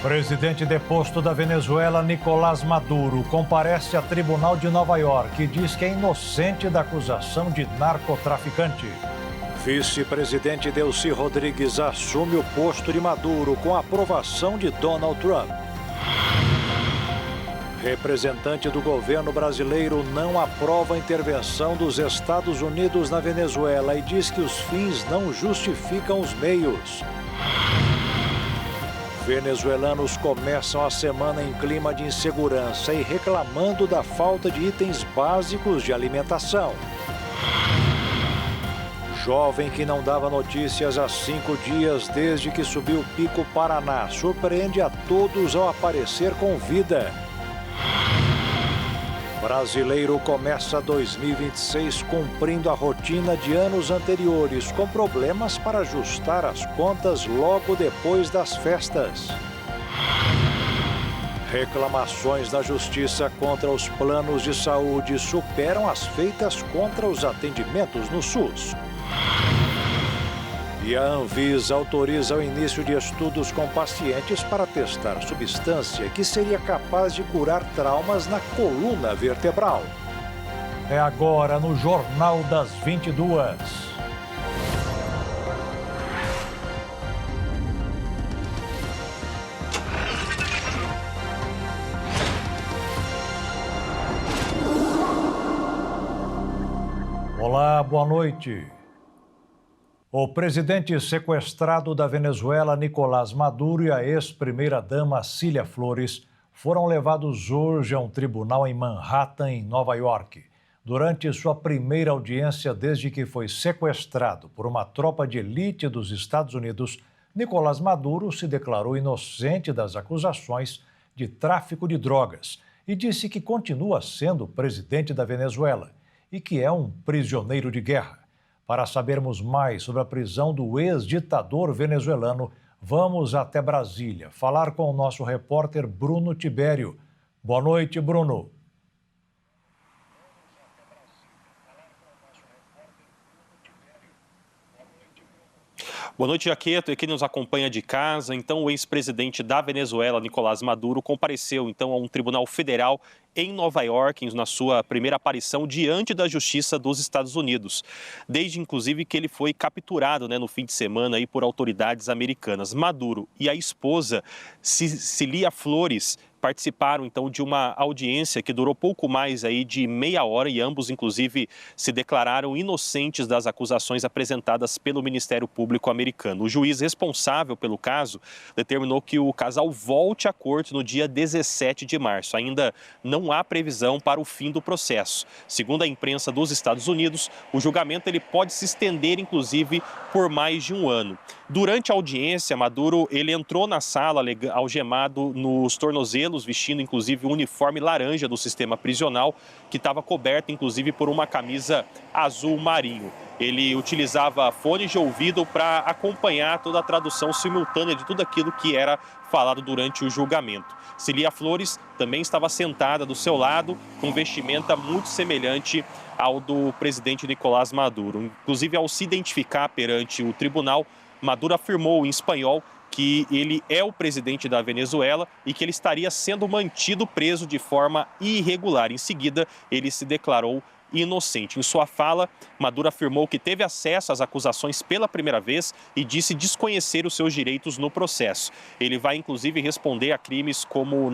Presidente deposto da Venezuela, Nicolás Maduro, comparece a tribunal de Nova York e diz que é inocente da acusação de narcotraficante. Vice-presidente Delcy Rodrigues assume o posto de Maduro com a aprovação de Donald Trump. Representante do governo brasileiro não aprova a intervenção dos Estados Unidos na Venezuela e diz que os fins não justificam os meios. Venezuelanos começam a semana em clima de insegurança e reclamando da falta de itens básicos de alimentação. Jovem que não dava notícias há 5 dias desde que subiu o Pico Paraná surpreende a todos ao aparecer com vida. Brasileiro começa 2026 cumprindo a rotina de anos anteriores, com problemas para ajustar as contas logo depois das festas. Reclamações da Justiça contra os planos de saúde superam as feitas contra os atendimentos no SUS. E a Anvisa autoriza o início de estudos com pacientes para testar substância que seria capaz de curar traumas na coluna vertebral. É agora no Jornal das 22. Olá, boa noite. O presidente sequestrado da Venezuela, Nicolás Maduro, e a ex-primeira-dama Cília Flores foram levados hoje a um tribunal em Manhattan, em Nova York. Durante sua primeira audiência desde que foi sequestrado por uma tropa de elite dos Estados Unidos, Nicolás Maduro se declarou inocente das acusações de tráfico de drogas e disse que continua sendo presidente da Venezuela e que é um prisioneiro de guerra. Para sabermos mais sobre a prisão do ex-ditador venezuelano, vamos até Brasília falar com o nosso repórter Bruno Tibério. Boa noite, Bruno. Boa noite, Jaqueto, e quem nos acompanha de casa. Então, o ex-presidente da Venezuela, Nicolás Maduro, compareceu então a um tribunal federal em Nova York, na sua primeira aparição diante da Justiça dos Estados Unidos, desde inclusive que ele foi capturado no fim de semana aí por autoridades americanas. Maduro e a esposa, Cília Flores, participaram então de uma audiência que durou pouco mais aí de meia hora e ambos inclusive se declararam inocentes das acusações apresentadas pelo Ministério Público americano. O juiz responsável pelo caso determinou que o casal volte à corte no dia 17 de março. Ainda não há previsão para o fim do processo. Segundo a imprensa dos Estados Unidos, o julgamento ele pode se estender inclusive por mais de um ano. Durante a audiência, Maduro ele entrou na sala algemado nos tornozelos, vestindo inclusive o uniforme laranja do sistema prisional, que estava coberto inclusive por uma camisa azul marinho. Ele utilizava fones de ouvido para acompanhar toda a tradução simultânea de tudo aquilo que era falado durante o julgamento. Cília Flores também estava sentada do seu lado, com vestimenta muito semelhante ao do presidente Nicolás Maduro. Inclusive, ao se identificar perante o tribunal, Maduro afirmou em espanhol que ele é o presidente da Venezuela e que ele estaria sendo mantido preso de forma irregular. Em seguida, ele se declarou inocente. Em sua fala, Maduro afirmou que teve acesso às acusações pela primeira vez e disse desconhecer os seus direitos no processo. Ele vai, inclusive, responder a crimes como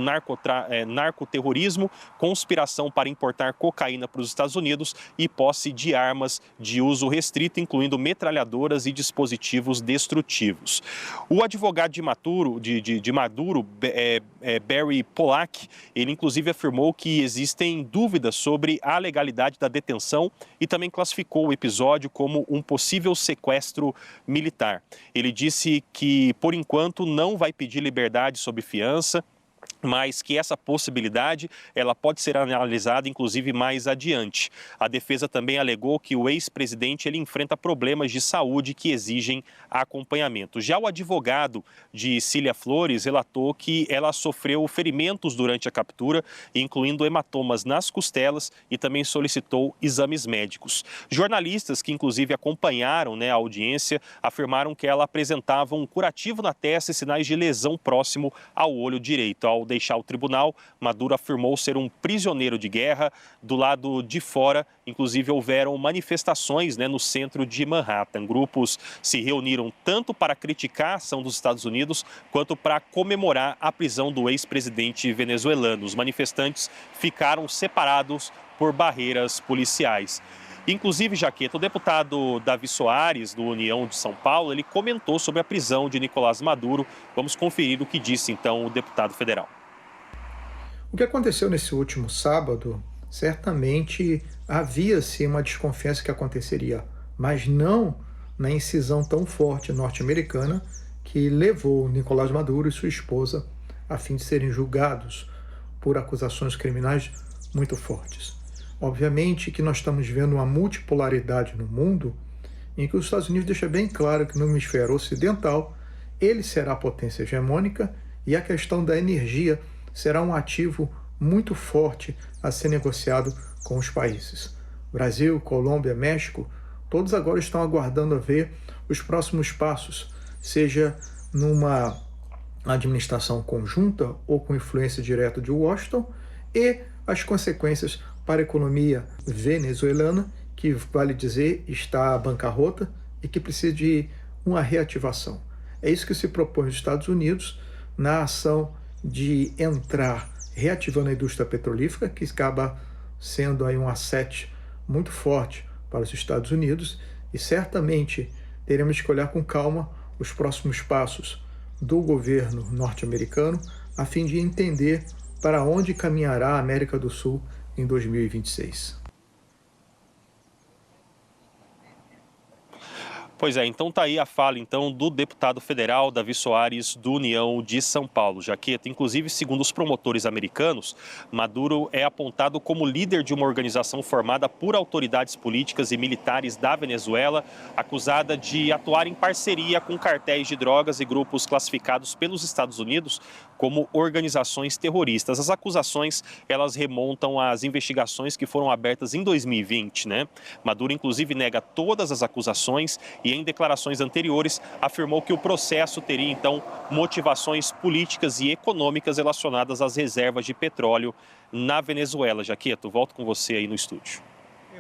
narcoterrorismo, conspiração para importar cocaína para os Estados Unidos e posse de armas de uso restrito, incluindo metralhadoras e dispositivos destrutivos. O advogado de Maduro, Barry Polak, ele, inclusive, afirmou que existem dúvidas sobre a legalidade da detenção e também classificou o episódio como um possível sequestro militar. Ele disse que, por enquanto, não vai pedir liberdade sob fiança mas que essa possibilidade ela pode ser analisada, inclusive, mais adiante. A defesa também alegou que o ex-presidente ele enfrenta problemas de saúde que exigem acompanhamento. Já o advogado de Cília Flores relatou que ela sofreu ferimentos durante a captura, incluindo hematomas nas costelas, e também solicitou exames médicos. Jornalistas que, inclusive, acompanharam a audiência afirmaram que ela apresentava um curativo na testa e sinais de lesão próximo ao olho direito. Ao deixar o tribunal, Maduro afirmou ser um prisioneiro de guerra. Do lado de fora, inclusive, houveram manifestações no centro de Manhattan. Grupos se reuniram tanto para criticar a ação dos Estados Unidos quanto para comemorar a prisão do ex-presidente venezuelano. Os manifestantes ficaram separados por barreiras policiais. Inclusive, Jaqueta, o deputado Davi Soares, do União de São Paulo, ele comentou sobre a prisão de Nicolás Maduro. Vamos conferir o que disse, então, o deputado federal. O que aconteceu nesse último sábado, certamente havia-se uma desconfiança que aconteceria, mas não na incisão tão forte norte-americana que levou Nicolás Maduro e sua esposa a fim de serem julgados por acusações criminais muito fortes. Obviamente que nós estamos vendo uma multipolaridade no mundo em que os Estados Unidos deixa bem claro que no hemisfério ocidental ele será a potência hegemônica e a questão da energia será um ativo muito forte a ser negociado com os países. Brasil, Colômbia, México, todos agora estão aguardando a ver os próximos passos, seja numa administração conjunta ou com influência direta de Washington, e as consequências para a economia venezuelana, que, vale dizer, está à bancarrota e que precisa de uma reativação. É isso que se propõe os Estados Unidos na ação de entrar reativando a indústria petrolífera, que acaba sendo aí um asset muito forte para os Estados Unidos, e certamente teremos que olhar com calma os próximos passos do governo norte-americano a fim de entender para onde caminhará a América do Sul em 2026. Pois é, então tá aí a fala então do deputado federal Davi Soares, do União de São Paulo. Jaqueta, inclusive, segundo os promotores americanos, Maduro é apontado como líder de uma organização formada por autoridades políticas e militares da Venezuela, acusada de atuar em parceria com cartéis de drogas e grupos classificados pelos Estados Unidos como organizações terroristas. As acusações, elas remontam às investigações que foram abertas em 2020, Maduro, inclusive, nega todas as acusações e, em declarações anteriores, afirmou que o processo teria, então, motivações políticas e econômicas relacionadas às reservas de petróleo na Venezuela. Jaqueto, volto com você aí no estúdio.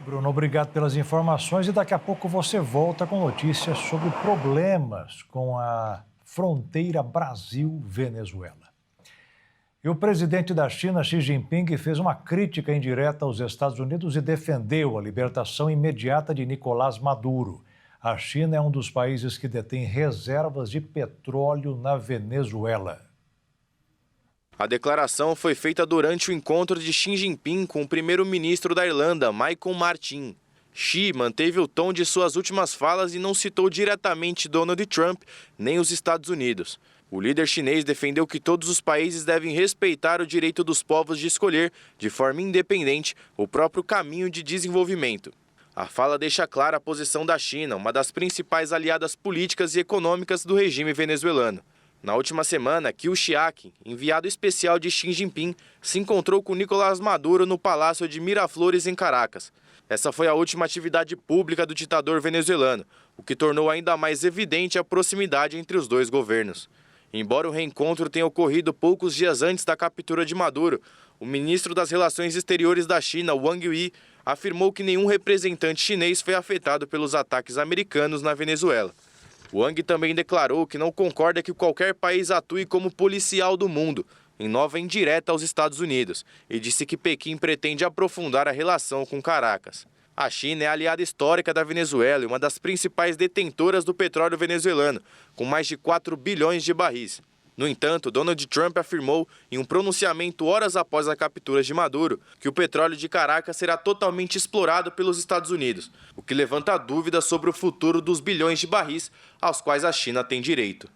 Bruno, obrigado pelas informações, e daqui a pouco você volta com notícias sobre problemas com a fronteira Brasil-Venezuela. E o presidente da China, Xi Jinping, fez uma crítica indireta aos Estados Unidos e defendeu a libertação imediata de Nicolás Maduro. A China é um dos países que detém reservas de petróleo na Venezuela. A declaração foi feita durante o encontro de Xi Jinping com o primeiro-ministro da Irlanda, Michael Martin. Xi manteve o tom de suas últimas falas e não citou diretamente Donald Trump nem os Estados Unidos. O líder chinês defendeu que todos os países devem respeitar o direito dos povos de escolher, de forma independente, o próprio caminho de desenvolvimento. A fala deixa clara a posição da China, uma das principais aliadas políticas e econômicas do regime venezuelano. Na última semana, Qiu Xiaoqing, enviado especial de Xi Jinping, se encontrou com Nicolás Maduro no Palácio de Miraflores, em Caracas. Essa foi a última atividade pública do ditador venezuelano, o que tornou ainda mais evidente a proximidade entre os dois governos. Embora o reencontro tenha ocorrido poucos dias antes da captura de Maduro, o ministro das Relações Exteriores da China, Wang Yi, afirmou que nenhum representante chinês foi afetado pelos ataques americanos na Venezuela. Wang também declarou que não concorda que qualquer país atue como policial do mundo, em nova indireta aos Estados Unidos, e disse que Pequim pretende aprofundar a relação com Caracas. A China é aliada histórica da Venezuela e uma das principais detentoras do petróleo venezuelano, com mais de 4 bilhões de barris. No entanto, Donald Trump afirmou, em um pronunciamento horas após a captura de Maduro, que o petróleo de Caracas será totalmente explorado pelos Estados Unidos, o que levanta dúvidas sobre o futuro dos bilhões de barris aos quais a China tem direito.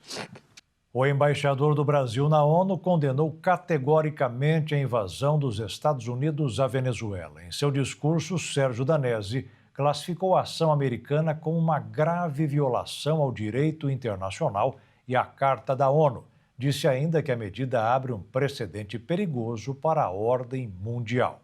O embaixador do Brasil na ONU condenou categoricamente a invasão dos Estados Unidos à Venezuela. Em seu discurso, Sérgio Danesi classificou a ação americana como uma grave violação ao direito internacional e à Carta da ONU. Disse ainda que a medida abre um precedente perigoso para a ordem mundial.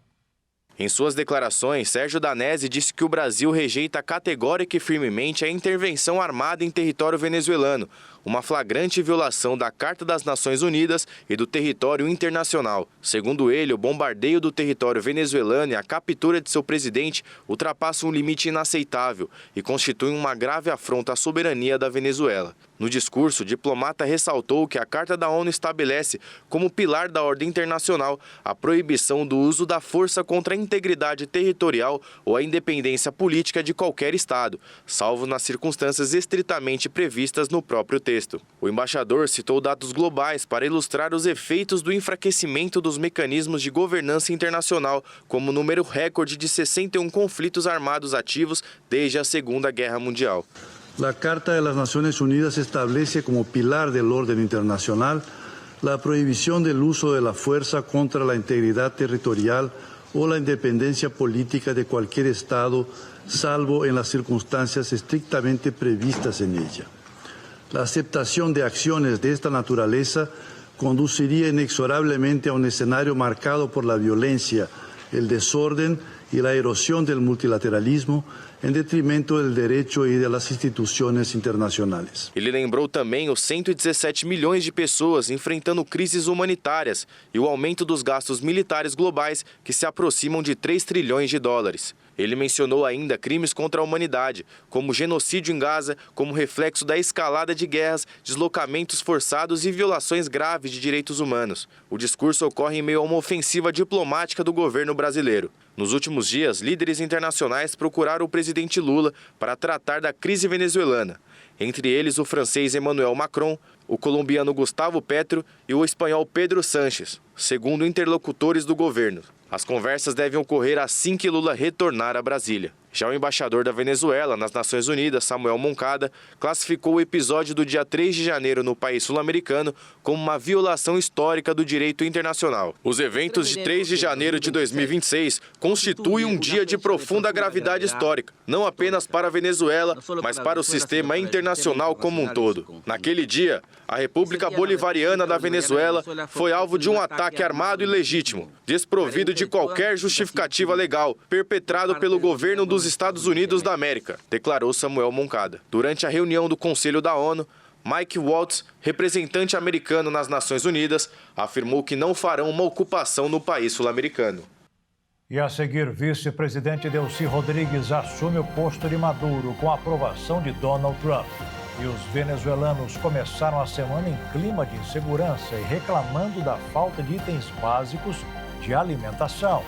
Em suas declarações, Sérgio Danesi disse que o Brasil rejeita categórica e firmemente a intervenção armada em território venezuelano, uma flagrante violação da Carta das Nações Unidas e do território internacional. Segundo ele, o bombardeio do território venezuelano e a captura de seu presidente ultrapassam um limite inaceitável e constituem uma grave afronta à soberania da Venezuela. No discurso, o diplomata ressaltou que a Carta da ONU estabelece como pilar da ordem internacional a proibição do uso da força contra a integridade territorial ou a independência política de qualquer Estado, salvo nas circunstâncias estritamente previstas no próprio texto. O embaixador citou dados globais para ilustrar os efeitos do enfraquecimento dos mecanismos de governança internacional, como o número recorde de 61 conflitos armados ativos desde a Segunda Guerra Mundial. La Carta de las Naciones Unidas establece como pilar del orden internacional la prohibición del uso de la fuerza contra la integridad territorial o la independencia política de cualquier Estado, salvo en las circunstancias estrictamente previstas en ella. La aceptación de acciones de esta naturaleza conduciría inexorablemente a un escenario marcado por la violencia, el desorden y la erosión del multilateralismo, em detrimento do direito e das instituições internacionais. Ele lembrou também os 117 milhões de pessoas enfrentando crises humanitárias e o aumento dos gastos militares globais que se aproximam de 3 trilhões de dólares. Ele mencionou ainda crimes contra a humanidade, como genocídio em Gaza, como reflexo da escalada de guerras, deslocamentos forçados e violações graves de direitos humanos. O discurso ocorre em meio a uma ofensiva diplomática do governo brasileiro. Nos últimos dias, líderes internacionais procuraram o presidente Lula para tratar da crise venezuelana. Entre eles, o francês Emmanuel Macron, o colombiano Gustavo Petro e o espanhol Pedro Sánchez, segundo interlocutores do governo. As conversas devem ocorrer assim que Lula retornar a Brasília. Já o embaixador da Venezuela nas Nações Unidas, Samuel Moncada, classificou o episódio do dia 3 de janeiro no país sul-americano como uma violação histórica do direito internacional. Os eventos de 3 de janeiro de 2026 constituem um dia de profunda gravidade histórica, não apenas para a Venezuela, mas para o sistema internacional como um todo. Naquele dia, a República Bolivariana da Venezuela foi alvo de um ataque armado e legítimo, desprovido de qualquer justificativa legal, perpetrado pelo governo dos Estados Unidos da América, declarou Samuel Moncada. Durante a reunião do Conselho da ONU, Mike Waltz, representante americano nas Nações Unidas, afirmou que não farão uma ocupação no país sul-americano. E a seguir, vice-presidente Delcy Rodrigues assume o posto de Maduro com a aprovação de Donald Trump. E os venezuelanos começaram a semana em clima de insegurança e reclamando da falta de itens básicos de alimentação.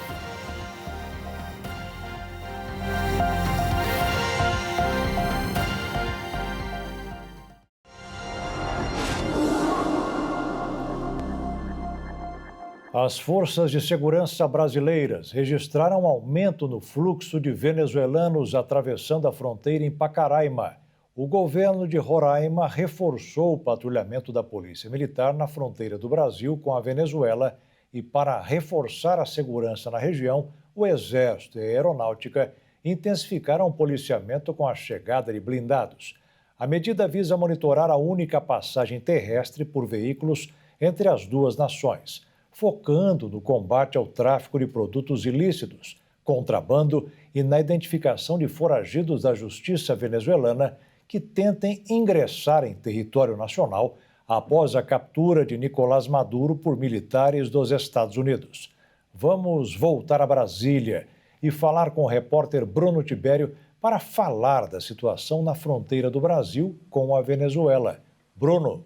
As forças de segurança brasileiras registraram um aumento no fluxo de venezuelanos atravessando a fronteira em Pacaraima. O governo de Roraima reforçou o patrulhamento da Polícia Militar na fronteira do Brasil com a Venezuela e, para reforçar a segurança na região, o Exército e a Aeronáutica intensificaram o policiamento com a chegada de blindados. A medida visa monitorar a única passagem terrestre por veículos entre as duas nações, focando no combate ao tráfico de produtos ilícitos, contrabando e na identificação de foragidos da justiça venezuelana que tentem ingressar em território nacional após a captura de Nicolás Maduro por militares dos Estados Unidos. Vamos voltar a Brasília e falar com o repórter Bruno Tibério para falar da situação na fronteira do Brasil com a Venezuela. Bruno.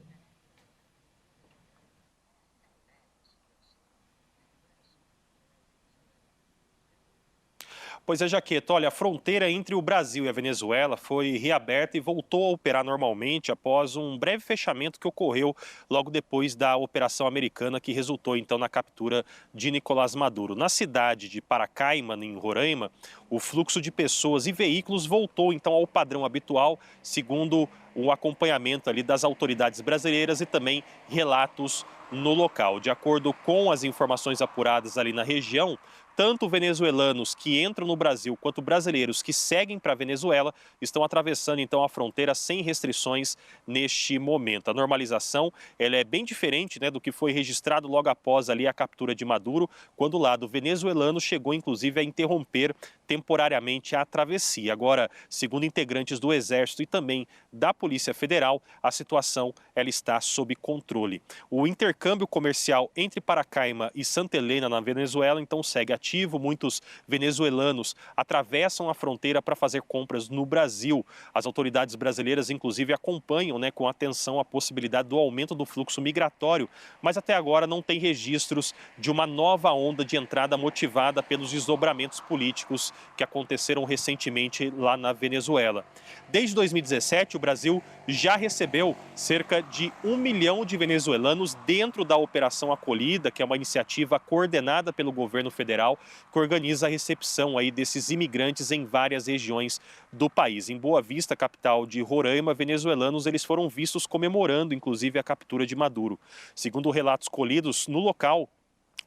Pois é, Jaqueta, olha, a fronteira entre o Brasil e a Venezuela foi reaberta e voltou a operar normalmente após um breve fechamento que ocorreu logo depois da operação americana que resultou então na captura de Nicolás Maduro. Na cidade de Pacaraima, em Roraima, o fluxo de pessoas e veículos voltou então ao padrão habitual, segundo o acompanhamento ali das autoridades brasileiras e também relatos no local. De acordo com as informações apuradas ali na região, tanto venezuelanos que entram no Brasil quanto brasileiros que seguem para a Venezuela estão atravessando então a fronteira sem restrições neste momento. A normalização ela é bem diferente, né, do que foi registrado logo após ali a captura de Maduro, quando o lado venezuelano chegou inclusive a interromper temporariamente a travessia. Agora, segundo integrantes do Exército e também da Polícia Federal, a situação ela está sob controle. O intercâmbio comercial entre Paracaima e Santa Helena, na Venezuela, então segue ativo. Muitos venezuelanos atravessam a fronteira para fazer compras no Brasil. As autoridades brasileiras, inclusive, acompanham, né, com atenção a possibilidade do aumento do fluxo migratório, mas até agora não tem registros de uma nova onda de entrada motivada pelos desdobramentos políticos que aconteceram recentemente lá na Venezuela. Desde 2017, o Brasil já recebeu cerca de 1 milhão de venezuelanos dentro da Operação Acolhida, que é uma iniciativa coordenada pelo governo federal, que organiza a recepção aí desses imigrantes em várias regiões do país. Em Boa Vista, capital de Roraima, venezuelanos eles foram vistos comemorando, inclusive, a captura de Maduro. Segundo relatos colhidos no local,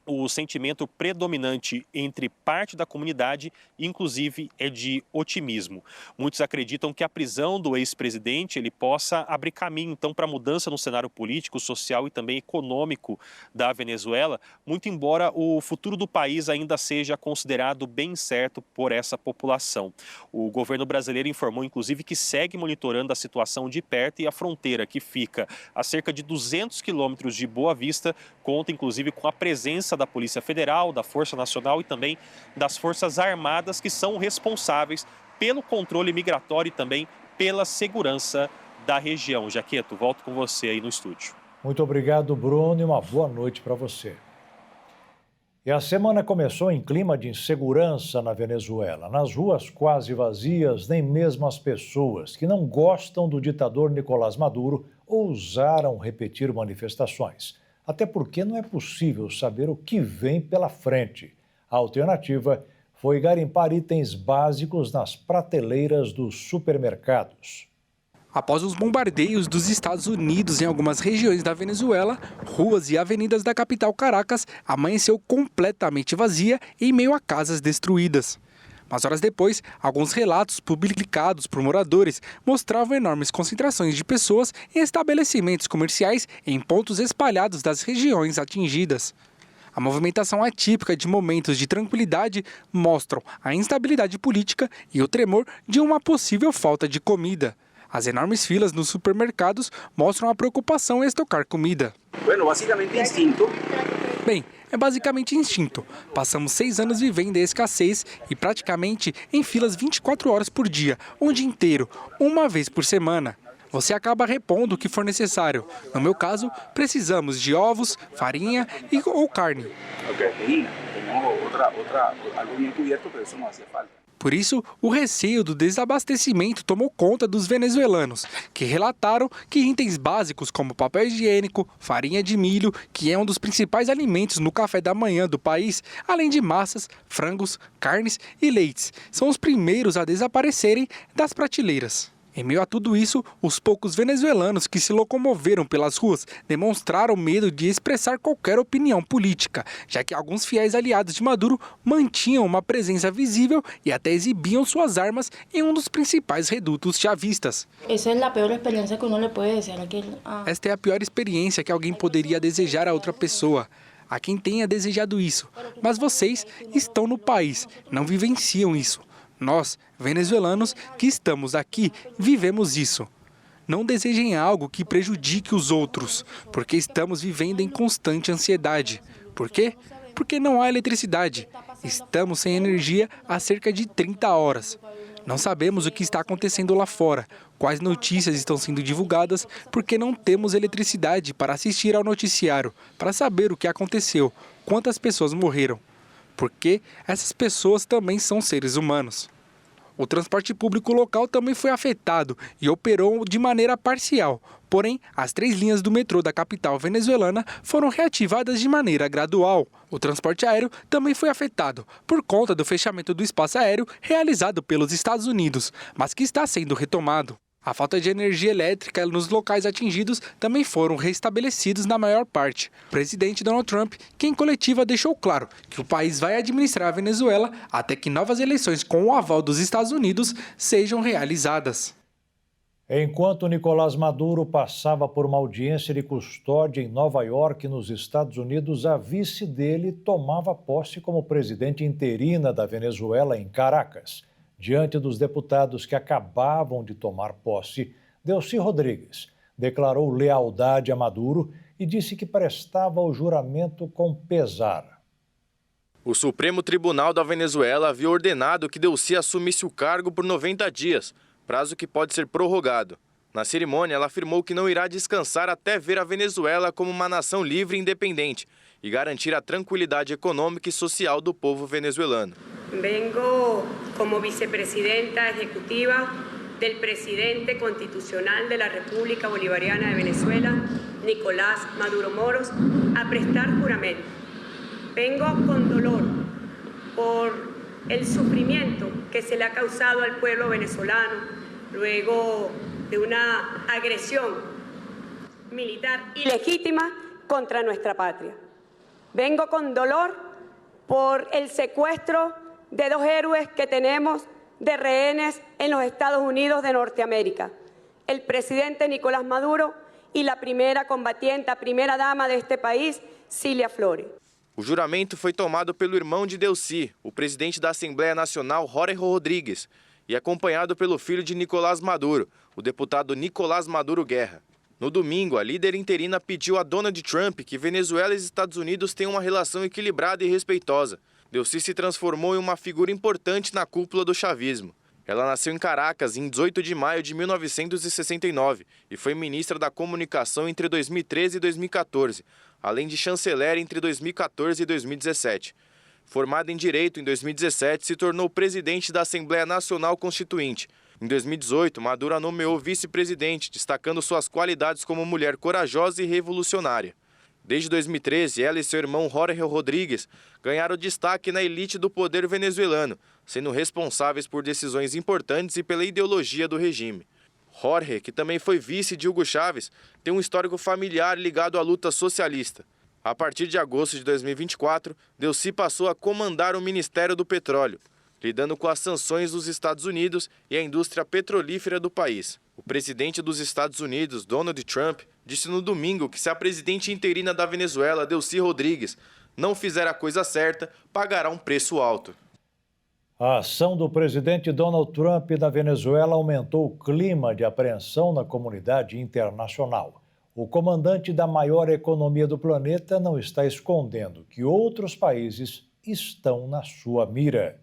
o sentimento predominante entre parte da comunidade, inclusive, é de otimismo. Muitos acreditam que a prisão do ex-presidente ele possa abrir caminho, então, para a mudança no cenário político, social e também econômico da Venezuela, muito embora o futuro do país ainda seja considerado bem incerto por essa população. O governo brasileiro informou, inclusive, que segue monitorando a situação de perto e a fronteira, que fica a cerca de 200 quilômetros de Boa Vista, conta, inclusive, com a presença da Polícia Federal, da Força Nacional e também das Forças Armadas, que são responsáveis pelo controle migratório e também pela segurança da região. Jaqueto, volto com você aí no estúdio. Muito obrigado, Bruno, e uma boa noite para você. E a semana começou em clima de insegurança na Venezuela. Nas ruas quase vazias, nem mesmo as pessoas que não gostam do ditador Nicolás Maduro ousaram repetir manifestações. Até porque não é possível saber o que vem pela frente. A alternativa foi garimpar itens básicos nas prateleiras dos supermercados. Após os bombardeios dos Estados Unidos em algumas regiões da Venezuela, ruas e avenidas da capital Caracas amanheceu completamente vazia em meio a casas destruídas. Mas horas depois, alguns relatos publicados por moradores mostravam enormes concentrações de pessoas em estabelecimentos comerciais em pontos espalhados das regiões atingidas. A movimentação atípica de momentos de tranquilidade mostram a instabilidade política e o tremor de uma possível falta de comida. As enormes filas nos supermercados mostram a preocupação em estocar comida. Bem, é basicamente instinto. Passamos 6 anos vivendo em escassez e praticamente em filas 24 horas por dia, um dia inteiro, uma vez por semana. Você acaba repondo o que for necessário. No meu caso, precisamos de ovos, farinha ou carne. Por isso, o receio do desabastecimento tomou conta dos venezuelanos, que relataram que itens básicos como papel higiênico, farinha de milho, que é um dos principais alimentos no café da manhã do país, além de massas, frangos, carnes e leites, são os primeiros a desaparecerem das prateleiras. Em meio a tudo isso, os poucos venezuelanos que se locomoveram pelas ruas demonstraram medo de expressar qualquer opinião política, já que alguns fiéis aliados de Maduro mantinham uma presença visível e até exibiam suas armas em um dos principais redutos chavistas. Esta é a pior experiência que alguém poderia desejar a outra pessoa. A quem tenha desejado isso. Mas vocês estão no país, não vivenciam isso. Nós, venezuelanos, que estamos aqui, vivemos isso. Não desejem algo que prejudique os outros, porque estamos vivendo em constante ansiedade. Por quê? Porque não há eletricidade. Estamos sem energia há cerca de 30 horas. Não sabemos o que está acontecendo lá fora, quais notícias estão sendo divulgadas, porque não temos eletricidade para assistir ao noticiário, para saber o que aconteceu, quantas pessoas morreram. Porque essas pessoas também são seres humanos. O transporte público local também foi afetado e operou de maneira parcial. Porém, as 3 linhas do metrô da capital venezuelana foram reativadas de maneira gradual. O transporte aéreo também foi afetado por conta do fechamento do espaço aéreo realizado pelos Estados Unidos, mas que está sendo retomado. A falta de energia elétrica nos locais atingidos também foram restabelecidos na maior parte. O presidente Donald Trump, que em coletiva deixou claro que o país vai administrar a Venezuela até que novas eleições com o aval dos Estados Unidos sejam realizadas. Enquanto Nicolás Maduro passava por uma audiência de custódia em Nova York, nos Estados Unidos, a vice dele tomava posse como presidente interina da Venezuela em Caracas. Diante dos deputados que acabavam de tomar posse, Delcy Rodrigues declarou lealdade a Maduro e disse que prestava o juramento com pesar. O Supremo Tribunal da Venezuela havia ordenado que Delcy assumisse o cargo por 90 dias, prazo que pode ser prorrogado. Na cerimônia, ela afirmou que não irá descansar até ver a Venezuela como uma nação livre e independente e garantir a tranquilidade econômica e social do povo venezuelano. Vengo como vicepresidenta ejecutiva del presidente constitucional de la República Bolivariana de Venezuela, Nicolás Maduro Moros, a prestar juramento. Vengo con dolor por el sufrimiento que se le ha causado al pueblo venezolano luego de una agresión militar ilegítima contra nuestra patria. Vengo con dolor por el secuestro de 2 héroes que tenemos de rehenes en los Estados Unidos de Norteamérica, el presidente Nicolás Maduro y la primera combatiente, primera dama de este país, Cilia Flores. O juramento foi tomado pelo irmão de Delcy, o presidente da Assembleia Nacional, Jorge Rodrigues, e acompanhado pelo filho de Nicolás Maduro, o deputado Nicolás Maduro Guerra. No domingo, a líder interina pediu a Donald Trump que Venezuela e Estados Unidos tenham uma relação equilibrada e respeitosa. Delcy se transformou em uma figura importante na cúpula do chavismo. Ela nasceu em Caracas em 18 de maio de 1969 e foi ministra da Comunicação entre 2013 e 2014, além de chanceler entre 2014 e 2017. Formada em Direito em 2017, se tornou presidente da Assembleia Nacional Constituinte. Em 2018, Maduro a nomeou vice-presidente, destacando suas qualidades como mulher corajosa e revolucionária. Desde 2013, ela e seu irmão Jorge Rodrigues ganharam destaque na elite do poder venezuelano, sendo responsáveis por decisões importantes e pela ideologia do regime. Jorge, que também foi vice de Hugo Chávez, tem um histórico familiar ligado à luta socialista. A partir de agosto de 2024, Delcy passou a comandar o Ministério do Petróleo, lidando com as sanções dos Estados Unidos e a indústria petrolífera do país. O presidente dos Estados Unidos, Donald Trump, disse no domingo que se a presidente interina da Venezuela, Delcy Rodrigues, não fizer a coisa certa, pagará um preço alto. A ação do presidente Donald Trump da Venezuela aumentou o clima de apreensão na comunidade internacional. O comandante da maior economia do planeta não está escondendo que outros países estão na sua mira.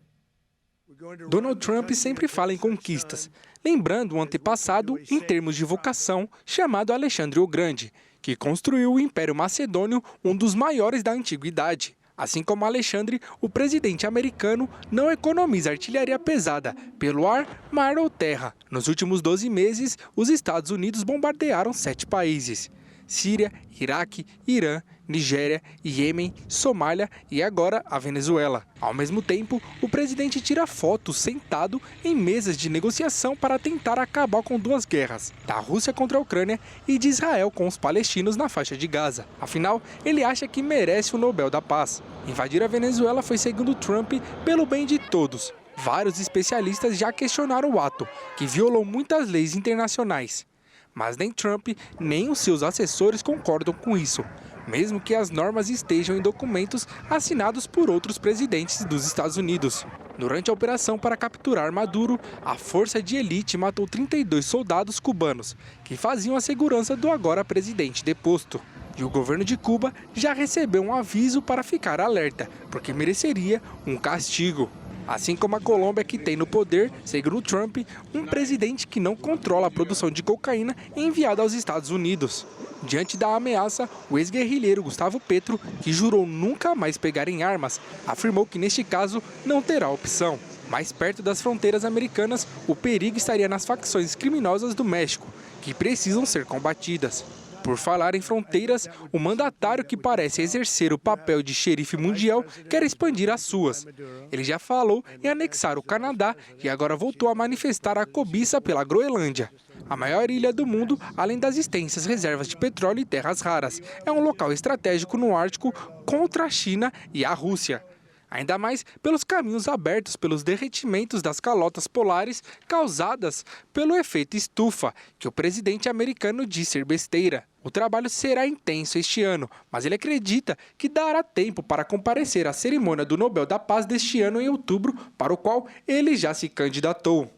Donald Trump sempre fala em conquistas, lembrando um antepassado em termos de vocação chamado Alexandre o Grande, que construiu o Império Macedônio, um dos maiores da antiguidade. Assim como Alexandre, o presidente americano não economiza artilharia pesada pelo ar, mar ou terra. Nos últimos 12 meses, os Estados Unidos bombardearam 7 países: Síria, Iraque, Irã, Nigéria, Iêmen, Somália e agora a Venezuela. Ao mesmo tempo, o presidente tira fotos sentado em mesas de negociação para tentar acabar com 2 guerras, da Rússia contra a Ucrânia e de Israel com os palestinos na faixa de Gaza. Afinal, ele acha que merece o Nobel da Paz. Invadir a Venezuela foi, segundo Trump, pelo bem de todos. Vários especialistas já questionaram o ato, que violou muitas leis internacionais. Mas nem Trump, nem os seus assessores concordam com isso, mesmo que as normas estejam em documentos assinados por outros presidentes dos Estados Unidos. Durante a operação para capturar Maduro, a força de elite matou 32 soldados cubanos, que faziam a segurança do agora presidente deposto. E o governo de Cuba já recebeu um aviso para ficar alerta, porque mereceria um castigo. Assim como a Colômbia, que tem no poder, segundo Trump, um presidente que não controla a produção de cocaína enviada aos Estados Unidos. Diante da ameaça, o ex-guerrilheiro Gustavo Petro, que jurou nunca mais pegar em armas, afirmou que neste caso não terá opção. Mais perto das fronteiras americanas, o perigo estaria nas facções criminosas do México, que precisam ser combatidas. Por falar em fronteiras, o mandatário que parece exercer o papel de xerife mundial quer expandir as suas. Ele já falou em anexar o Canadá e agora voltou a manifestar a cobiça pela Groenlândia. A maior ilha do mundo, além das extensas reservas de petróleo e terras raras, é um local estratégico no Ártico contra a China e a Rússia. Ainda mais pelos caminhos abertos pelos derretimentos das calotas polares causadas pelo efeito estufa, que o presidente americano diz ser besteira. O trabalho será intenso este ano, mas ele acredita que dará tempo para comparecer à cerimônia do Nobel da Paz deste ano em outubro, para o qual ele já se candidatou.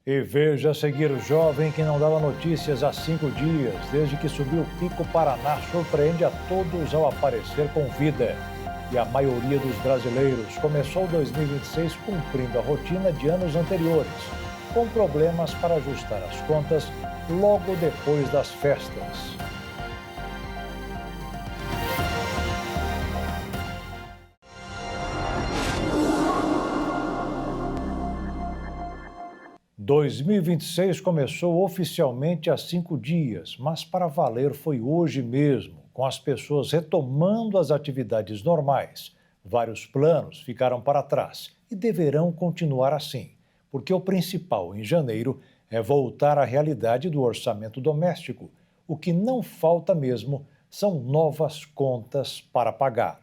E veja a seguir: o jovem que não dava notícias há 5 dias, desde que subiu o Pico Paraná, surpreende a todos ao aparecer com vida. E a maioria dos brasileiros começou 2026 cumprindo a rotina de anos anteriores, com problemas para ajustar as contas logo depois das festas. – 2026 começou oficialmente há 5 dias, mas para valer foi hoje mesmo, com as pessoas retomando as atividades normais. Vários planos ficaram para trás e deverão continuar assim, porque o principal em janeiro é voltar à realidade do orçamento doméstico. O que não falta mesmo são novas contas para pagar.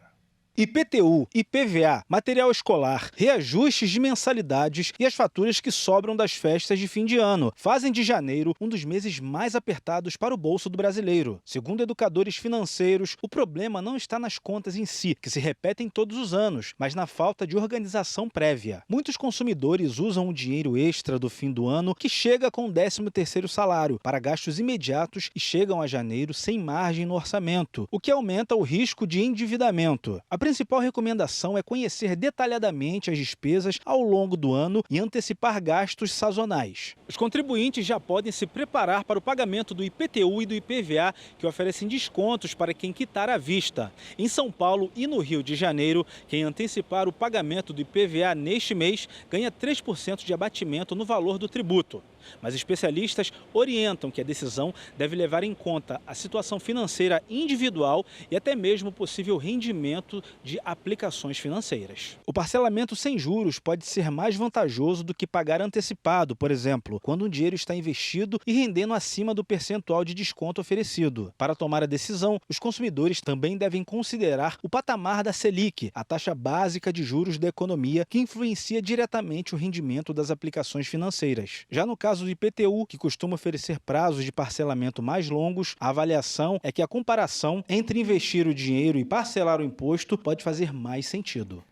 IPTU, IPVA, material escolar, reajustes de mensalidades e as faturas que sobram das festas de fim de ano fazem de janeiro um dos meses mais apertados para o bolso do brasileiro. Segundo educadores financeiros, o problema não está nas contas em si, que se repetem todos os anos, mas na falta de organização prévia. Muitos consumidores usam o dinheiro extra do fim do ano, que chega com o 13º salário, para gastos imediatos e chegam a janeiro sem margem no orçamento, o que aumenta o risco de endividamento. A principal recomendação é conhecer detalhadamente as despesas ao longo do ano e antecipar gastos sazonais. Os contribuintes já podem se preparar para o pagamento do IPTU e do IPVA, que oferecem descontos para quem quitar à vista. Em São Paulo e no Rio de Janeiro, quem antecipar o pagamento do IPVA neste mês ganha 3% de abatimento no valor do tributo. Mas especialistas orientam que a decisão deve levar em conta a situação financeira individual e até mesmo o possível rendimento de aplicações financeiras. O parcelamento sem juros pode ser mais vantajoso do que pagar antecipado, por exemplo, quando o dinheiro está investido e rendendo acima do percentual de desconto oferecido. Para tomar a decisão, os consumidores também devem considerar o patamar da Selic, a taxa básica de juros da economia, que influencia diretamente o rendimento das aplicações financeiras. Já no caso do IPTU, que costuma oferecer prazos de parcelamento mais longos, a avaliação é que a comparação entre investir o dinheiro e parcelar o imposto pode fazer mais sentido.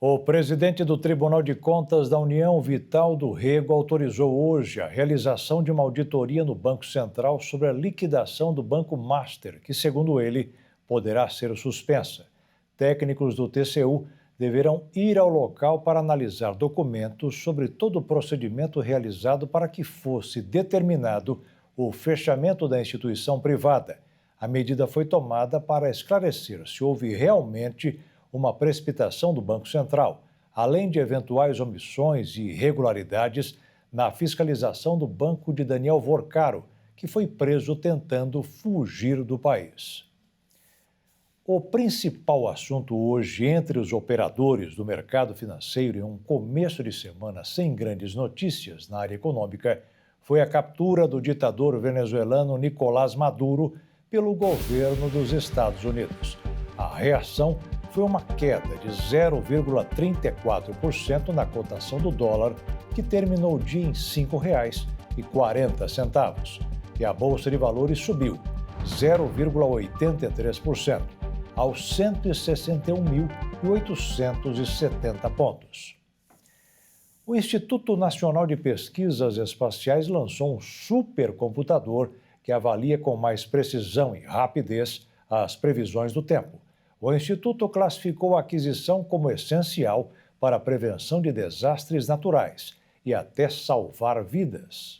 O presidente do Tribunal de Contas da União, Vitaldo Rego, autorizou hoje a realização de uma auditoria no Banco Central sobre a liquidação do Banco Master, que, segundo ele, poderá ser suspensa. Técnicos do TCU deverão ir ao local para analisar documentos sobre todo o procedimento realizado para que fosse determinado o fechamento da instituição privada. A medida foi tomada para esclarecer se houve realmente uma precipitação do Banco Central, além de eventuais omissões e irregularidades na fiscalização do banco de Daniel Vorcaro, que foi preso tentando fugir do país. O principal assunto hoje entre os operadores do mercado financeiro em um começo de semana sem grandes notícias na área econômica foi a captura do ditador venezuelano Nicolás Maduro pelo governo dos Estados Unidos. A reação foi uma queda de 0,34% na cotação do dólar, que terminou o dia em R$ 5,40, e a Bolsa de Valores subiu 0,83%. aos 161.870 pontos. O Instituto Nacional de Pesquisas Espaciais lançou um supercomputador que avalia com mais precisão e rapidez as previsões do tempo. O Instituto classificou a aquisição como essencial para a prevenção de desastres naturais e até salvar vidas.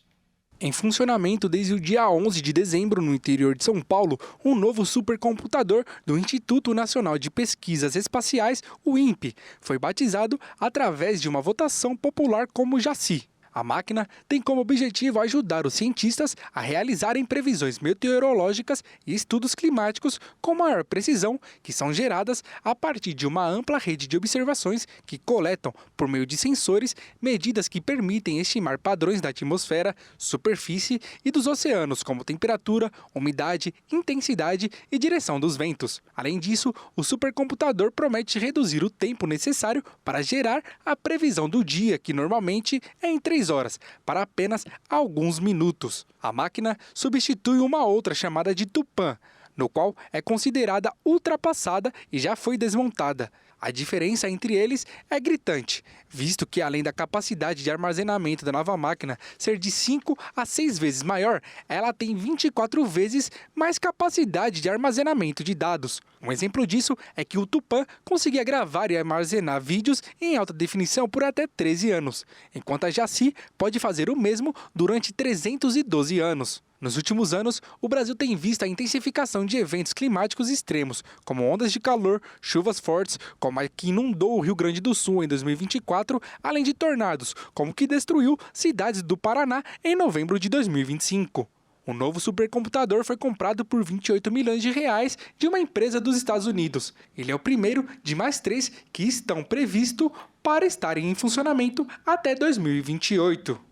Em funcionamento desde o dia 11 de dezembro no interior de São Paulo, um novo supercomputador do Instituto Nacional de Pesquisas Espaciais, o INPE, foi batizado através de uma votação popular como JACI. A máquina tem como objetivo ajudar os cientistas a realizarem previsões meteorológicas e estudos climáticos com maior precisão, que são geradas a partir de uma ampla rede de observações que coletam, por meio de sensores, medidas que permitem estimar padrões da atmosfera, superfície e dos oceanos, como temperatura, umidade, intensidade e direção dos ventos. Além disso, o supercomputador promete reduzir o tempo necessário para gerar a previsão do dia, que normalmente é em 3 horas, para apenas alguns minutos. A máquina substitui uma outra chamada de Tupã, no qual é considerada ultrapassada e já foi desmontada. A diferença entre eles é gritante, visto que além da capacidade de armazenamento da nova máquina ser de 5 a 6 vezes maior, ela tem 24 vezes mais capacidade de armazenamento de dados. Um exemplo disso é que o Tupã conseguia gravar e armazenar vídeos em alta definição por até 13 anos, enquanto a Jaci pode fazer o mesmo durante 312 anos. Nos últimos anos, o Brasil tem visto a intensificação de eventos climáticos extremos, como ondas de calor, chuvas fortes, como a que inundou o Rio Grande do Sul em 2024, além de tornados, como que destruiu cidades do Paraná em novembro de 2025. O novo supercomputador foi comprado por 28 milhões de reais de uma empresa dos Estados Unidos. Ele é o primeiro de mais 3 que estão previstos para estarem em funcionamento até 2028.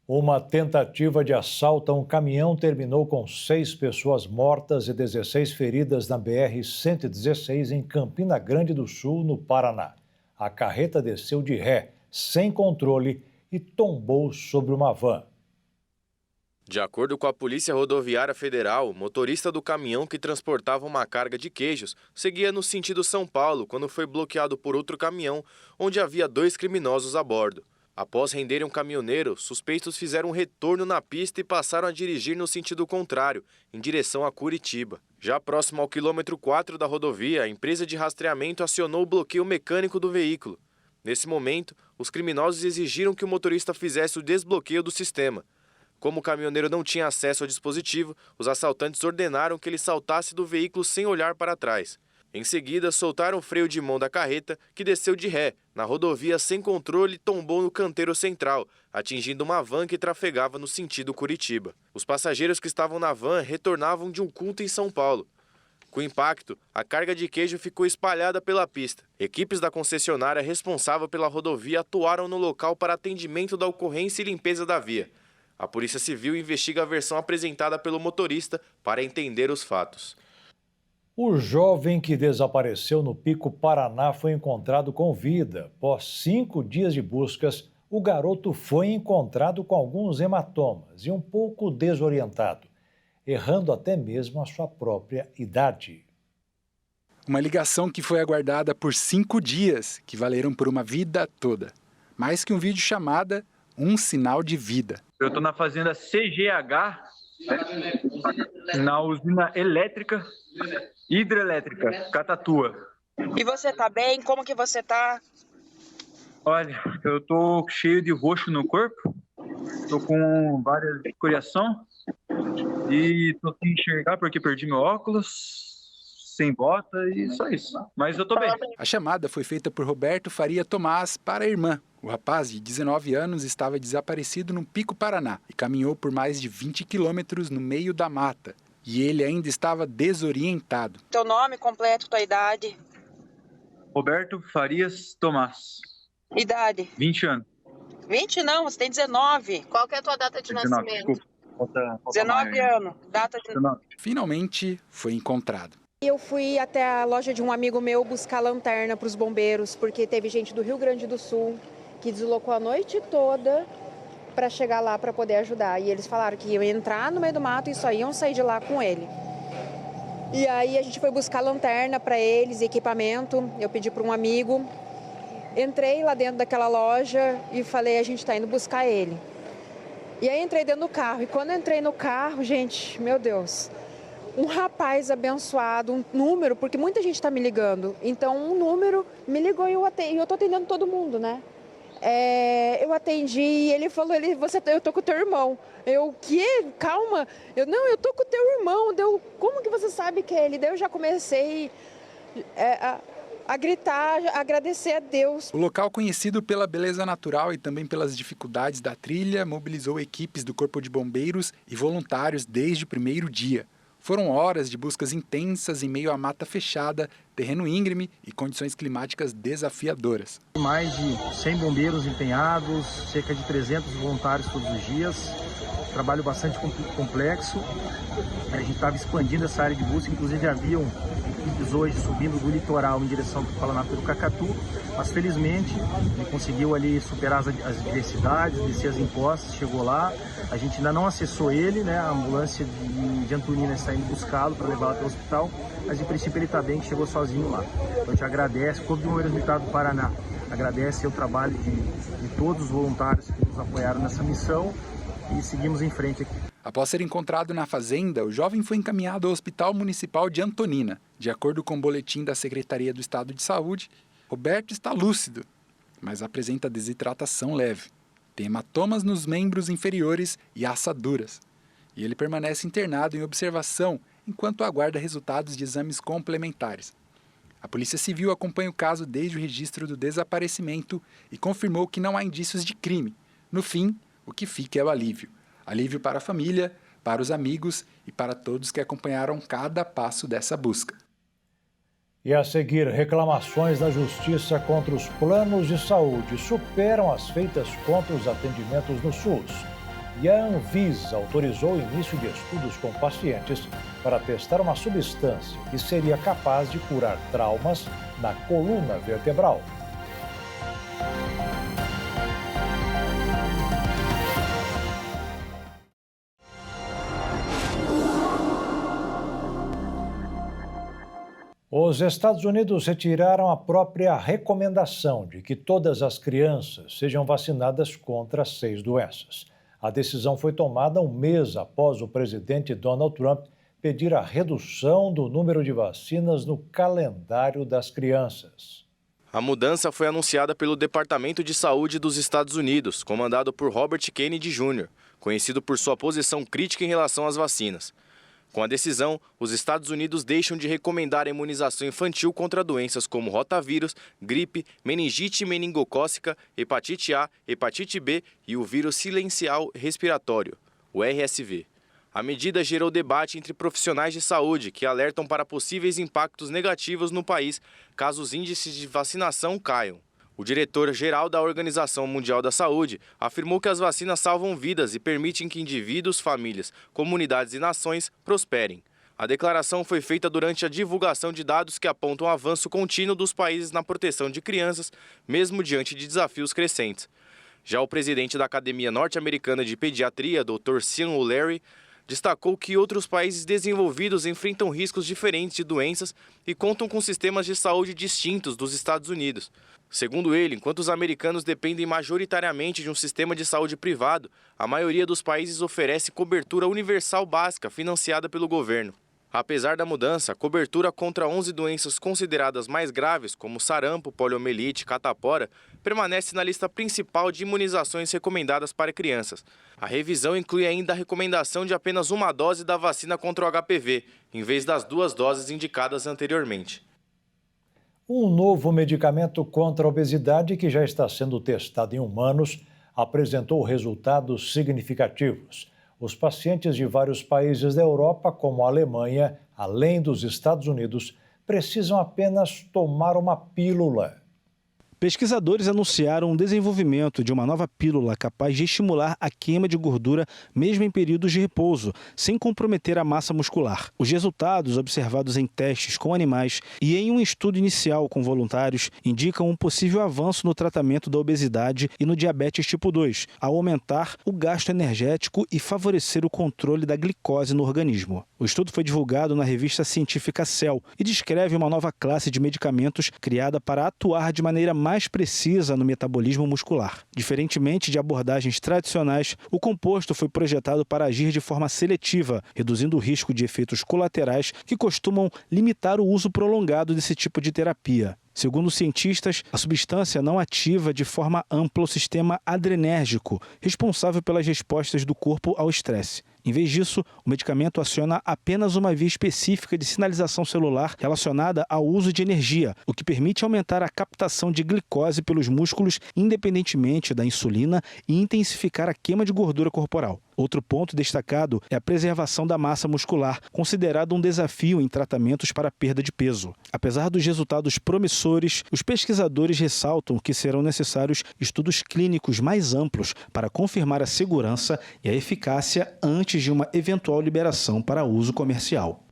Uma tentativa de assalto a um caminhão terminou com 6 pessoas mortas e 16 feridas na BR-116 em Campina Grande do Sul, no Paraná. A carreta desceu de ré, sem controle, e tombou sobre uma van. De acordo com a Polícia Rodoviária Federal, o motorista do caminhão que transportava uma carga de queijos seguia no sentido São Paulo quando foi bloqueado por outro caminhão, onde havia 2 criminosos a bordo. Após renderem um caminhoneiro, suspeitos fizeram um retorno na pista e passaram a dirigir no sentido contrário, em direção a Curitiba. Já próximo ao quilômetro 4 da rodovia, a empresa de rastreamento acionou o bloqueio mecânico do veículo. Nesse momento, os criminosos exigiram que o motorista fizesse o desbloqueio do sistema. Como o caminhoneiro não tinha acesso ao dispositivo, os assaltantes ordenaram que ele saltasse do veículo sem olhar para trás. Em seguida, soltaram o freio de mão da carreta, que desceu de ré, na rodovia sem controle e tombou no canteiro central, atingindo uma van que trafegava no sentido Curitiba. Os passageiros que estavam na van retornavam de um culto em São Paulo. Com o impacto, a carga de queijo ficou espalhada pela pista. Equipes da concessionária responsável pela rodovia atuaram no local para atendimento da ocorrência e limpeza da via. A Polícia Civil investiga a versão apresentada pelo motorista para entender os fatos. O jovem que desapareceu no Pico Paraná foi encontrado com vida. Após 5 dias de buscas, o garoto foi encontrado com alguns hematomas e um pouco desorientado, errando até mesmo a sua própria idade. Uma ligação que foi aguardada por 5 dias, que valeram por uma vida toda. Mais que um vídeo chamada, um sinal de vida. Eu estou na fazenda CGH, na usina elétrica, hidrelétrica, Catatua. E você tá bem? Como que você tá? Olha, eu tô cheio de roxo no corpo, tô com várias escoriação e tô sem enxergar porque perdi meu óculos, sem bota e só isso. Mas eu tô bem. A chamada foi feita por Roberto Faria Tomás para a irmã. O rapaz, de 19 anos, estava desaparecido no Pico Paraná e caminhou por mais de 20 quilômetros no meio da mata. E ele ainda estava desorientado. Teu nome completo, tua idade? Roberto Farias Tomás. Idade? 20 anos. 20 não, você tem 19. Qual que é a tua data de 19, nascimento? Desculpa. 19 anos. Data de... 19. Finalmente foi encontrado. Eu fui até a loja de um amigo meu buscar lanterna para os bombeiros, porque teve gente do Rio Grande do Sul que deslocou a noite toda para chegar lá para poder ajudar. E eles falaram que iam entrar no meio do mato e só iam sair de lá com ele. E aí a gente foi buscar lanterna para eles, equipamento. Eu pedi para um amigo. Entrei lá dentro daquela loja e falei, a gente está indo buscar ele. E aí entrei dentro do carro. E quando entrei no carro, gente, meu Deus, um rapaz abençoado, um número, porque muita gente está me ligando. Então um número me ligou e eu estou atendendo todo mundo, né? Eu atendi e ele falou, eu tô com o teu irmão. Eu, o quê? Calma. Eu tô com o teu irmão. Como que você sabe que é ele? Daí eu já comecei a gritar, a agradecer a Deus. O local, conhecido pela beleza natural e também pelas dificuldades da trilha, mobilizou equipes do Corpo de Bombeiros e voluntários desde o primeiro dia. Foram horas de buscas intensas em meio à mata fechada, terreno íngreme e condições climáticas desafiadoras. Mais de 100 bombeiros empenhados, cerca de 300 voluntários todos os dias. Trabalho bastante complexo. A gente estava expandindo essa área de busca, inclusive haviam equipes hoje subindo do litoral em direção ao Palanato do Cacatu, mas felizmente ele conseguiu ali superar as adversidades, descer as encostas, chegou lá. A gente ainda não acessou ele, né? A ambulância de Antonina está indo buscá-lo para levá-lo até o hospital, mas em princípio ele está bem, que chegou sozinho lá. Então a gente agradece, o Corpo de Bombeiros Militar do Paraná agradece o trabalho de todos os voluntários que nos apoiaram nessa missão e seguimos em frente aqui. Após ser encontrado na fazenda, o jovem foi encaminhado ao Hospital Municipal de Antonina. De acordo com o boletim da Secretaria do Estado de Saúde, Roberto está lúcido, mas apresenta desidratação leve. Tem hematomas nos membros inferiores e assaduras. E ele permanece internado em observação enquanto aguarda resultados de exames complementares. A Polícia Civil acompanha o caso desde o registro do desaparecimento e confirmou que não há indícios de crime. No fim, o que fica é o alívio. Alívio para a família, para os amigos e para todos que acompanharam cada passo dessa busca. E a seguir, reclamações da Justiça contra os planos de saúde superam as feitas contra os atendimentos no SUS. E a Anvisa autorizou o início de estudos com pacientes para testar uma substância que seria capaz de curar traumas na coluna vertebral. Os Estados Unidos retiraram a própria recomendação de que todas as crianças sejam vacinadas contra 6 doenças. A decisão foi tomada um mês após o presidente Donald Trump pedir a redução do número de vacinas no calendário das crianças. A mudança foi anunciada pelo Departamento de Saúde dos Estados Unidos, comandado por Robert Kennedy Jr., conhecido por sua posição crítica em relação às vacinas. Com a decisão, os Estados Unidos deixam de recomendar a imunização infantil contra doenças como rotavírus, gripe, meningite meningocócica, hepatite A, hepatite B e o vírus silencial respiratório, o RSV. A medida gerou debate entre profissionais de saúde que alertam para possíveis impactos negativos no país caso os índices de vacinação caiam. O diretor-geral da Organização Mundial da Saúde afirmou que as vacinas salvam vidas e permitem que indivíduos, famílias, comunidades e nações prosperem. A declaração foi feita durante a divulgação de dados que apontam o avanço contínuo dos países na proteção de crianças, mesmo diante de desafios crescentes. Já o presidente da Academia Norte-Americana de Pediatria, Dr. Sean O'Leary, destacou que outros países desenvolvidos enfrentam riscos diferentes de doenças e contam com sistemas de saúde distintos dos Estados Unidos. Segundo ele, enquanto os americanos dependem majoritariamente de um sistema de saúde privado, a maioria dos países oferece cobertura universal básica financiada pelo governo. Apesar da mudança, a cobertura contra 11 doenças consideradas mais graves, como sarampo, poliomielite e catapora, permanece na lista principal de imunizações recomendadas para crianças. A revisão inclui ainda a recomendação de apenas uma dose da vacina contra o HPV, em vez das 2 doses indicadas anteriormente. Um novo medicamento contra a obesidade que já está sendo testado em humanos apresentou resultados significativos. Os pacientes de vários países da Europa, como a Alemanha, além dos Estados Unidos, precisam apenas tomar uma pílula. Pesquisadores anunciaram o desenvolvimento de uma nova pílula capaz de estimular a queima de gordura mesmo em períodos de repouso, sem comprometer a massa muscular. Os resultados observados em testes com animais e em um estudo inicial com voluntários indicam um possível avanço no tratamento da obesidade e no diabetes tipo 2, ao aumentar o gasto energético e favorecer o controle da glicose no organismo. O estudo foi divulgado na revista científica Cell e descreve uma nova classe de medicamentos criada para atuar de maneira mais precisa no metabolismo muscular. Diferentemente de abordagens tradicionais, o composto foi projetado para agir de forma seletiva, reduzindo o risco de efeitos colaterais que costumam limitar o uso prolongado desse tipo de terapia. Segundo os cientistas, a substância não ativa de forma ampla o sistema adrenérgico, responsável pelas respostas do corpo ao estresse. Em vez disso, o medicamento aciona apenas uma via específica de sinalização celular relacionada ao uso de energia, o que permite aumentar a captação de glicose pelos músculos independentemente da insulina e intensificar a queima de gordura corporal. Outro ponto destacado é a preservação da massa muscular, considerado um desafio em tratamentos para perda de peso. Apesar dos resultados promissores, os pesquisadores ressaltam que serão necessários estudos clínicos mais amplos para confirmar a segurança e a eficácia antes de uma eventual liberação para uso comercial.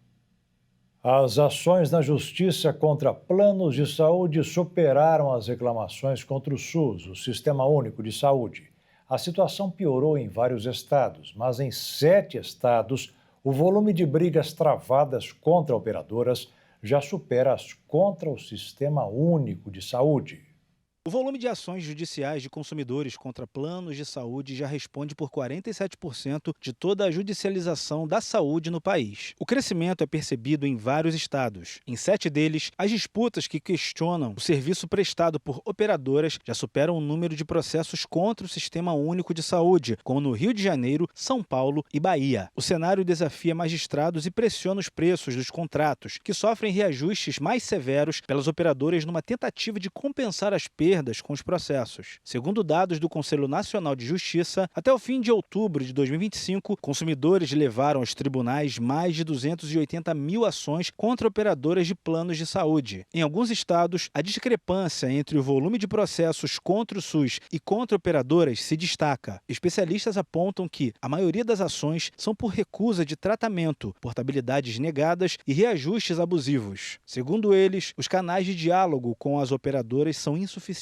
As ações na justiça contra planos de saúde superaram as reclamações contra o SUS, o Sistema Único de Saúde. A situação piorou em vários estados, mas em 7 estados, o volume de brigas travadas contra operadoras já supera as contra o Sistema Único de Saúde. O volume de ações judiciais de consumidores contra planos de saúde já responde por 47% de toda a judicialização da saúde no país. O crescimento é percebido em vários estados. Em 7 deles, as disputas que questionam o serviço prestado por operadoras já superam o número de processos contra o Sistema Único de Saúde, como no Rio de Janeiro, São Paulo e Bahia. O cenário desafia magistrados e pressiona os preços dos contratos, que sofrem reajustes mais severos pelas operadoras numa tentativa de compensar as perdas com os processos. Segundo dados do Conselho Nacional de Justiça, até o fim de outubro de 2025, consumidores levaram aos tribunais mais de 280 mil ações contra operadoras de planos de saúde. Em alguns estados, a discrepância entre o volume de processos contra o SUS e contra operadoras se destaca. Especialistas apontam que a maioria das ações são por recusa de tratamento, portabilidades negadas e reajustes abusivos. Segundo eles, os canais de diálogo com as operadoras são insuficientes.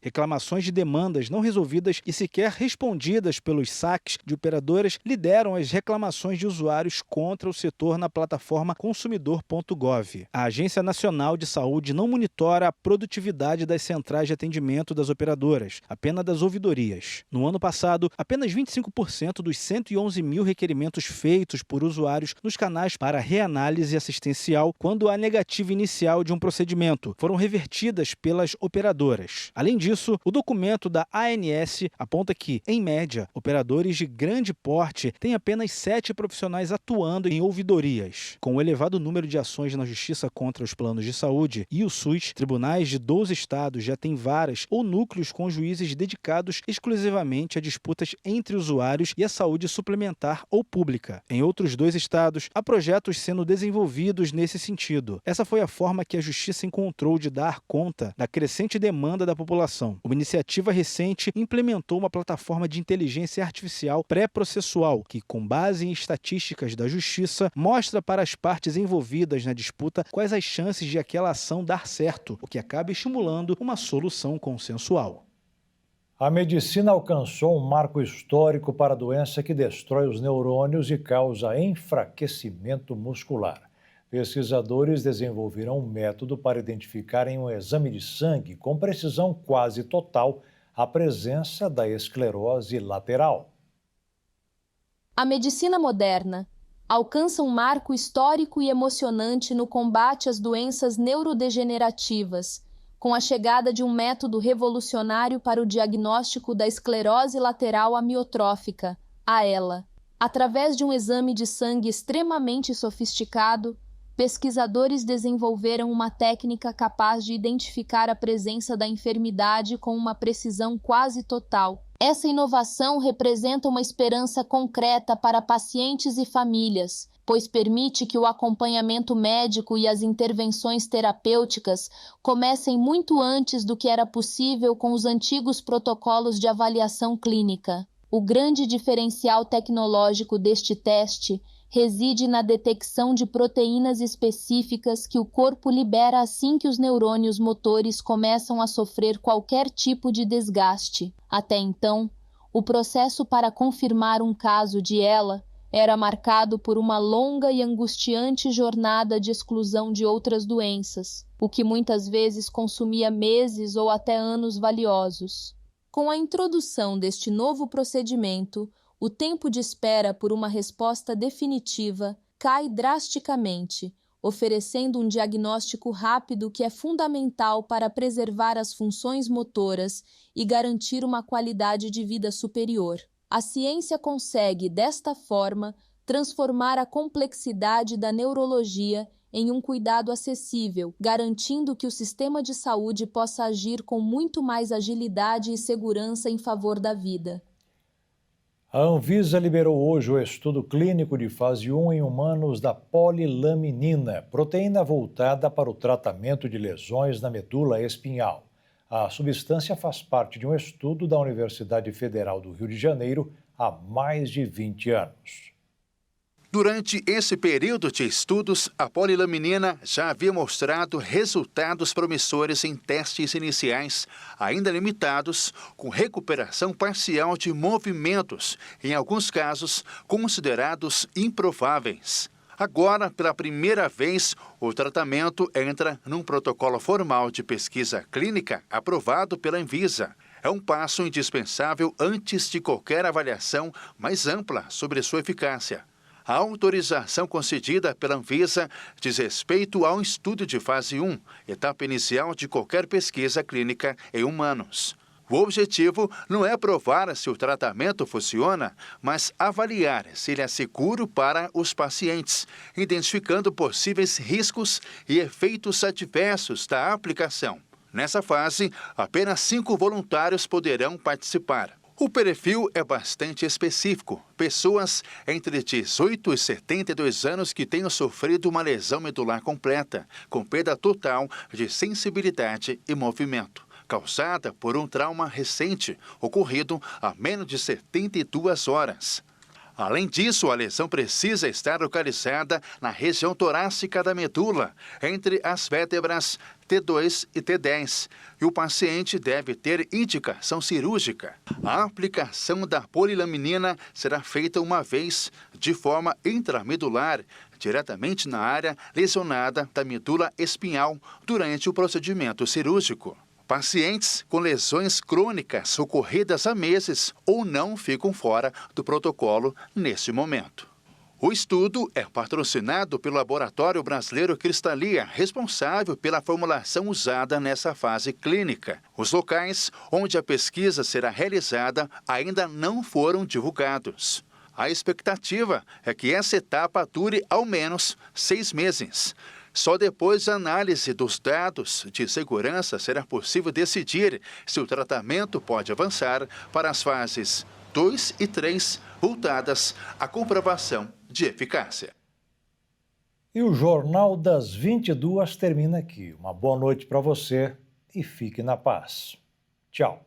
Reclamações de demandas não resolvidas e sequer respondidas pelos saques de operadoras lideram as reclamações de usuários contra o setor na plataforma consumidor.gov. A Agência Nacional de Saúde não monitora a produtividade das centrais de atendimento das operadoras, apenas das ouvidorias. No ano passado, apenas 25% dos 111 mil requerimentos feitos por usuários nos canais para reanálise assistencial, quando a negativa inicial de um procedimento, foram revertidas pelas operadoras. Além disso, o documento da ANS aponta que, em média, operadores de grande porte têm apenas 7 profissionais atuando em ouvidorias. Com o elevado número de ações na justiça contra os planos de saúde e o SUS, tribunais de 12 estados já têm varas ou núcleos com juízes dedicados exclusivamente a disputas entre usuários e a saúde suplementar ou pública. Em outros 2 estados, há projetos sendo desenvolvidos nesse sentido. Essa foi a forma que a justiça encontrou de dar conta da crescente demanda da população. Uma iniciativa recente implementou uma plataforma de inteligência artificial pré-processual que, com base em estatísticas da justiça, mostra para as partes envolvidas na disputa quais as chances de aquela ação dar certo, o que acaba estimulando uma solução consensual. A medicina alcançou um marco histórico para a doença que destrói os neurônios e causa enfraquecimento muscular. Pesquisadores desenvolveram um método para identificar em um exame de sangue, com precisão quase total, a presença da esclerose lateral. A medicina moderna alcança um marco histórico e emocionante no combate às doenças neurodegenerativas, com a chegada de um método revolucionário para o diagnóstico da esclerose lateral amiotrófica, a ELA. Através de um exame de sangue extremamente sofisticado, pesquisadores desenvolveram uma técnica capaz de identificar a presença da enfermidade com uma precisão quase total. Essa inovação representa uma esperança concreta para pacientes e famílias, pois permite que o acompanhamento médico e as intervenções terapêuticas comecem muito antes do que era possível com os antigos protocolos de avaliação clínica. O grande diferencial tecnológico deste teste reside na detecção de proteínas específicas que o corpo libera assim que os neurônios motores começam a sofrer qualquer tipo de desgaste. Até então, o processo para confirmar um caso de ELA era marcado por uma longa e angustiante jornada de exclusão de outras doenças, o que muitas vezes consumia meses ou até anos valiosos. Com a introdução deste novo procedimento, o tempo de espera por uma resposta definitiva cai drasticamente, oferecendo um diagnóstico rápido que é fundamental para preservar as funções motoras e garantir uma qualidade de vida superior. A ciência consegue, desta forma, transformar a complexidade da neurologia em um cuidado acessível, garantindo que o sistema de saúde possa agir com muito mais agilidade e segurança em favor da vida. A Anvisa liberou hoje o estudo clínico de fase 1 em humanos da polilaminina, proteína voltada para o tratamento de lesões na medula espinhal. A substância faz parte de um estudo da Universidade Federal do Rio de Janeiro há mais de 20 anos. Durante esse período de estudos, a polilaminina já havia mostrado resultados promissores em testes iniciais, ainda limitados, com recuperação parcial de movimentos, em alguns casos considerados improváveis. Agora, pela primeira vez, o tratamento entra num protocolo formal de pesquisa clínica aprovado pela Anvisa. É um passo indispensável antes de qualquer avaliação mais ampla sobre sua eficácia. A autorização concedida pela Anvisa diz respeito ao estudo de fase 1, etapa inicial de qualquer pesquisa clínica em humanos. O objetivo não é provar se o tratamento funciona, mas avaliar se ele é seguro para os pacientes, identificando possíveis riscos e efeitos adversos da aplicação. Nessa fase, apenas 5 voluntários poderão participar. O perfil é bastante específico. Pessoas entre 18 e 72 anos que tenham sofrido uma lesão medular completa, com perda total de sensibilidade e movimento, causada por um trauma recente, ocorrido há menos de 72 horas. Além disso, a lesão precisa estar localizada na região torácica da medula, entre as vértebras T2 e T10, e o paciente deve ter indicação cirúrgica. A aplicação da polilaminina será feita uma vez, de forma intramedular, diretamente na área lesionada da medula espinhal, durante o procedimento cirúrgico. Pacientes com lesões crônicas ocorridas há meses ou não ficam fora do protocolo neste momento. O estudo é patrocinado pelo Laboratório Brasileiro Cristalia, responsável pela formulação usada nessa fase clínica. Os locais onde a pesquisa será realizada ainda não foram divulgados. A expectativa é que essa etapa dure ao menos 6 meses. Só depois da análise dos dados de segurança será possível decidir se o tratamento pode avançar para as fases 2 e 3, voltadas à comprovação de eficácia. E o Jornal das 22 termina aqui. Uma boa noite para você e fique na paz. Tchau.